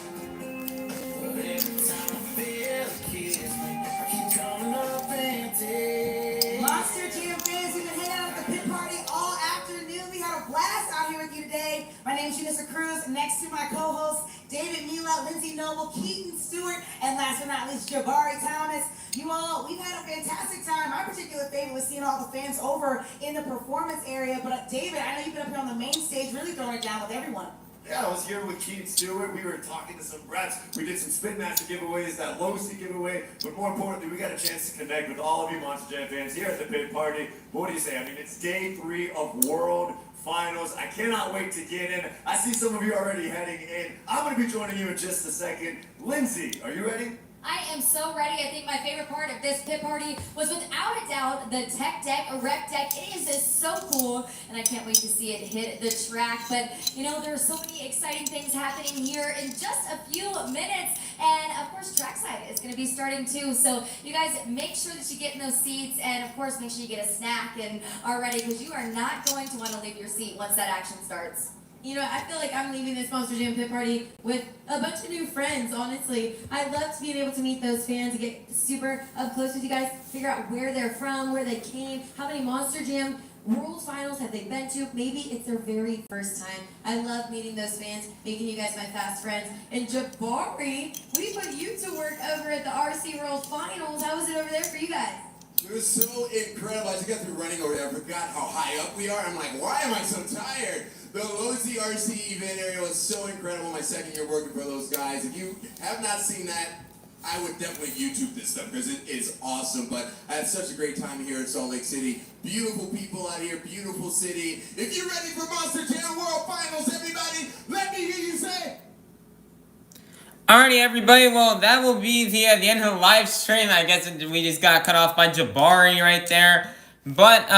but every time I feel a kiss me, I keep coming up empty. Monster Jam fans, we've been hanging out at the pit party all afternoon. We had a blast out here with you today. My name is Junissa Cruz, next to my co-hosts, David Mila, Lindsay Noble, Keaton Stewart, and last but not least, Jabari Thomas. You all, we've had a fantastic time. My particular favorite was seeing all the fans over in the performance area. But David, I know you've been up here on the main stage really throwing it down with everyone. Yeah, I was here with Keaton Stewart. We were talking to some reps. We did some Spin Master giveaways, that low seat giveaway. But more importantly, we got a chance to connect with all of you Monster Jam fans here at the pit party. But what do you say? I mean, it's day 3 of World Finals. I cannot wait to get in. I see some of you already heading in. I'm going to be joining you in just a second. Lindsay, are you ready? I am so ready. I think my favorite part of this pit party was without a doubt the tech deck, a rec deck. It is just so cool, and I can't wait to see it hit the track. But, you know, there are so many exciting things happening here in just a few minutes. And, of course, trackside is going to be starting, too. So, you guys, make sure that you get in those seats. And, of course, make sure you get a snack and are ready, because you are not going to want to leave your seat once that action starts. You know, I feel like I'm leaving this Monster Jam pit party with a bunch of new friends, honestly. I loved being able to meet those fans and get super up close with you guys, figure out where they're from, where they came, how many Monster Jam World Finals have they been to. Maybe it's their very first time. I love meeting those fans, making you guys my fast friends. And Jabari, we put you to work over at the RC World Finals. How was it over there for you guys? It was so incredible. I just got through running over there. I forgot how high up we are. I'm like, why am I so tired? The Losi RC event area was so incredible. My second year working for those guys. If you have not seen that, I would definitely YouTube this stuff because it is awesome. But I had such a great time here in Salt Lake City. Beautiful people out here, beautiful city. If you're ready for Monster Jam World Finals, everybody, let me hear you say. Alrighty, everybody. Well, that will be the end of the live stream. I guess we just got cut off by Jabari right there. But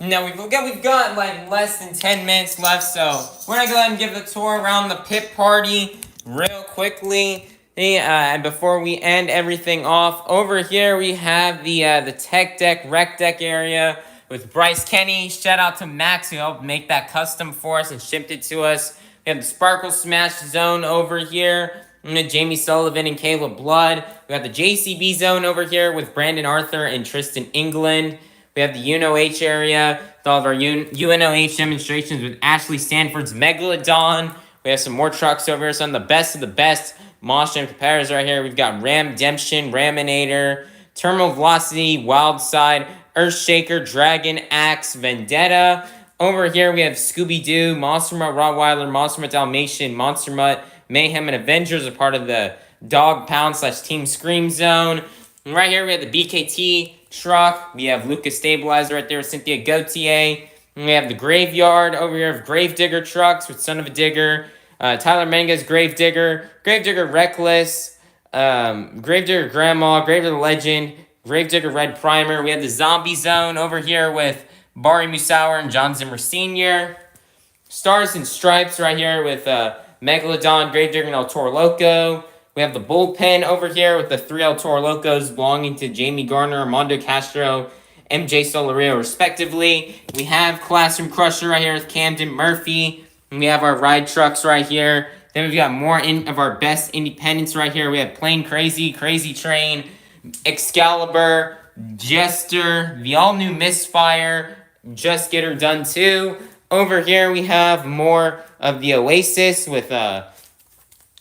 no, we've got like less than 10 minutes left, so we're gonna go ahead and give a tour around the pit party real quickly. And before we end everything off, over here we have the tech deck, rec deck area with Bryce Kenny. Shout out to Max who helped make that custom for us and shipped it to us. We have the Sparkle Smash zone over here. Jamie Sullivan and Caleb Blood. We got the JCB zone over here with Brandon Arthur and Tristan England. We have the UNOH area with all of our UNOH demonstrations with Ashley Stanford's Megalodon. We have some more trucks over here. Some of the best Mosh Jam competitors right here. We've got Ram Demption, Raminator, Terminal Velocity, Wildside, Earthshaker, Dragon, Axe, Vendetta. Over here we have Scooby-Doo, Monster Mutt Rottweiler, Monster Mutt Dalmatian, Monster Mutt Mayhem, and Avengers are part of the Dog Pound / Team Scream zone. And right here we have the BKT truck. We have Lucas Stabilizer right there with Cynthia Gautier. And we have the Graveyard over here of Gravedigger trucks with Son of a Digger, Tyler Manga's Gravedigger, Gravedigger Reckless, Gravedigger Grandma, Gravedigger Legend, Gravedigger Red Primer. We have the Zombie Zone over here with Bari Musauer and John Zimmer Sr. Stars and Stripes right here with Megalodon, Gravedigger, and El Toro Loco. We have the Bullpen over here with the 3 El Toro Locos belonging to Jamie Garner, Armando Castro, MJ Solario, respectively. We have Classroom Crusher right here with Camden Murphy. And we have our ride trucks right here. Then we've got more of our best independents right here. We have Plain Crazy, Crazy Train, Excalibur, Jester, the all-new Misfire, Just Get Her Done Too. Over here we have more of the Oasis with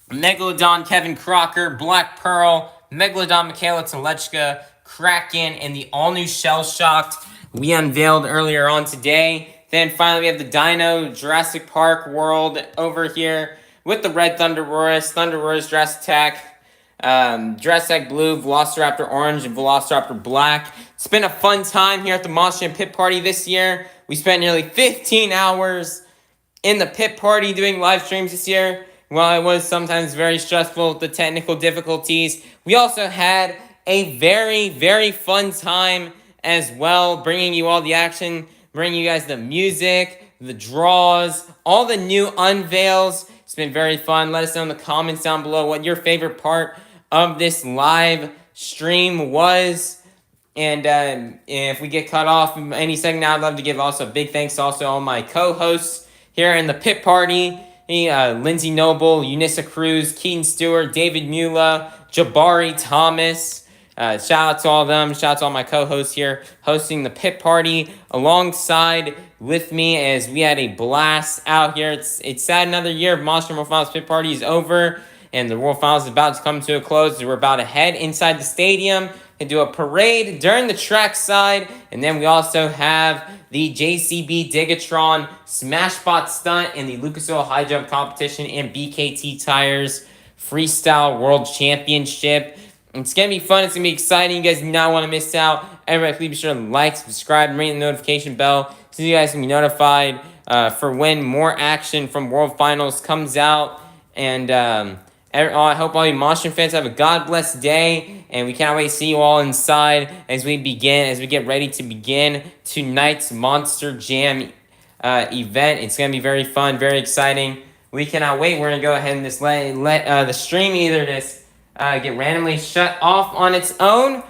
Megalodon, Kevin Crocker, Black Pearl, Megalodon, Michaela Telechka, Kraken, and the all-new Shell Shocked we unveiled earlier on today. Then finally we have the Dino Jurassic Park World over here with the Red Thunderosaurus, Jurassic Attack, Jurassic Blue, Velociraptor Orange, and Velociraptor Black. It's been a fun time here at the Monster Jam Pit Party this year. We spent nearly 15 hours in the pit party doing live streams this year. While it was sometimes very stressful with the technical difficulties, we also had a very, very fun time as well, bringing you all the action, bringing you guys the music, the draws, all the new unveils. It's been very fun. Let us know in the comments down below what your favorite part of this live stream was. And if we get cut off any second now, I'd love to give also a big thanks to also all my co-hosts here in the pit party. Lindsay Noble, Eunice Cruz, Keaton Stewart, David Mula, Jabari Thomas. Shout out to all of them. Shout out to all my co-hosts here hosting the pit party alongside with me as we had a blast out here. It's sad another year of Monster World Finals pit party is over and the World Finals is about to come to a close. We're about to head inside the stadium and do a parade during the track side. And then we also have the JCB Digatron Smashbot Stunt and the Lucas Oil High Jump Competition and BKT Tires Freestyle World Championship. It's going to be fun. It's going to be exciting. You guys do not want to miss out. Everybody, please be sure to like, subscribe, and ring the notification bell so you guys can be notified for when more action from World Finals comes out. And I hope all you Monster fans have a God bless day, and we can't wait to see you all inside as we get ready to begin tonight's Monster Jam event. It's gonna be very fun, very exciting. We cannot wait. We're gonna go ahead and just let the stream either just get randomly shut off on its own,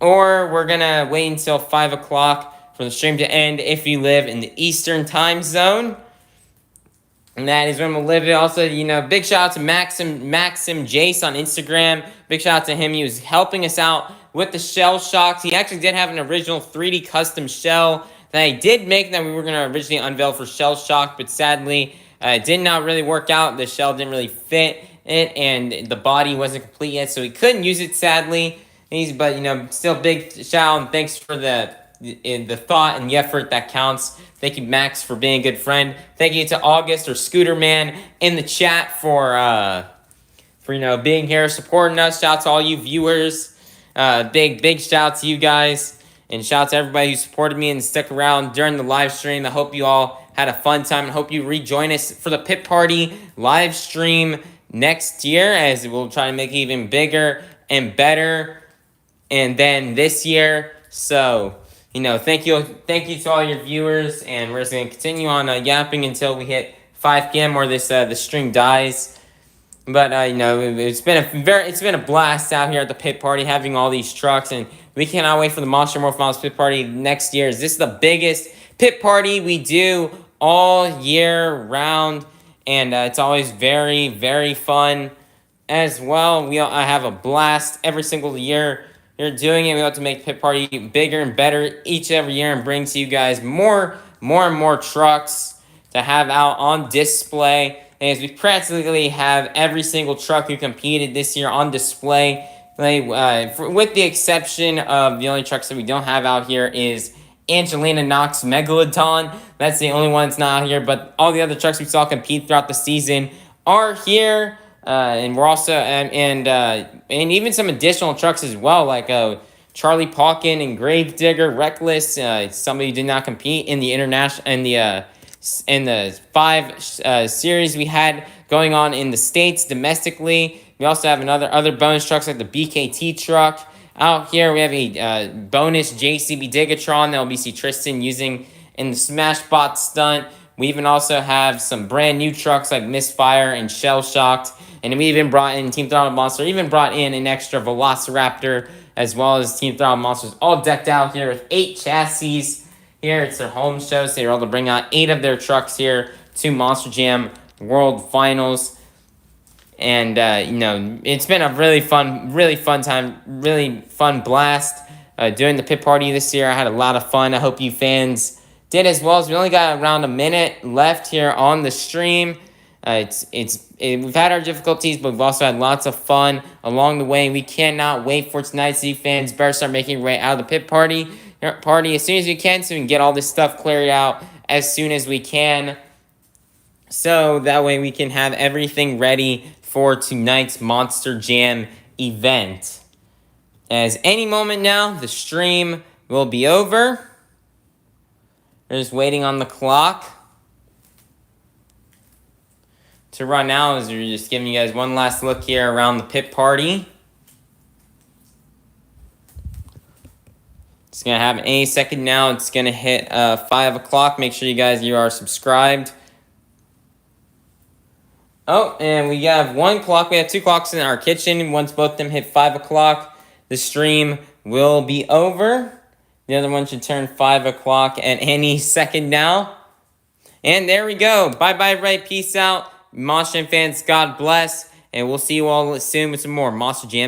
or we're gonna wait until 5 o'clock for the stream to end if you live in the Eastern Time Zone. And that is when we'll live it. Also, big shout out to Maxim Jace on Instagram. Big shout out to him. He was helping us out with the shell shocks. He actually did have an original 3D custom shell that I did make that we were going to originally unveil for Shell Shock, but sadly, it did not really work out. The shell didn't really fit it, and the body wasn't complete yet, so we couldn't use it, sadly. But, still big shout out and thanks for the thought and the effort that counts. Thank you, Max, for being a good friend. Thank you to August or Scooter Man in the chat for being here, supporting us. Shout out to all you viewers. Big shout out to you guys, and shout out to everybody who supported me and stuck around during the live stream. I hope you all had a fun time, and hope you rejoin us for the Pit Party live stream next year, as we'll try to make it even bigger and better, and then this year. So, thank you to all your viewers, and we're just going to continue on yapping until we hit 5 p.m. or the stream dies. But it's been a blast out here at the pit party having all these trucks, and we cannot wait for the Monster Morph Miles pit party next year. This is the biggest pit party we do all year round, and it's always very, very fun as well. I have a blast every single year. You're doing it. We have to make pit party bigger and better every year and bring to you guys more and more trucks to have out on display. As we practically have every single truck who competed this year on display. With the exception of the only trucks that we don't have out here is Angelina Knox Megalodon. That's the only one that's not out here. But all the other trucks we saw compete throughout the season are here. And we're also and even some additional trucks as well, like Charlie Pauken and Gravedigger, Reckless. Somebody who did not compete in the international in the 5 series we had going on in the States domestically. We also have other bonus trucks like the BKT truck. Out here we have a bonus JCB Digatron that LBC Tristan using in the Smashbot stunt. We even also have some brand new trucks like Misfire and Shell Shocked. And we even brought in Team Throttle Monster, even brought in an extra Velociraptor as well as Team Throttle Monsters, all decked out here with 8 chassis. Here, it's their home show, so they're able to bring out 8 of their trucks here to Monster Jam World Finals. And, it's been a really fun time, really fun blast doing the pit party this year. I had a lot of fun. I hope you fans did as well. As we only got around a minute left here on the stream. We've had our difficulties, but we've also had lots of fun along the way. We cannot wait for tonight. So you fans better start making your way out of the pit party as soon as we can, so we can get all this stuff cleared out as soon as we can. So that way we can have everything ready for tonight's Monster Jam event. As any moment now, the stream will be over. We're just waiting on the clock to run out, as we're just giving you guys one last look here around the pit party. It's going to happen any second now. It's going to hit 5 o'clock. Make sure you are subscribed. Oh, and we have 1 clock. We have 2 clocks in our kitchen. Once both of them hit 5 o'clock, the stream will be over. The other one should turn 5 o'clock at any second now. And there we go. Bye-bye, everybody. Peace out. Monster Jam fans, God bless. And we'll see you all soon with some more Monster Jam.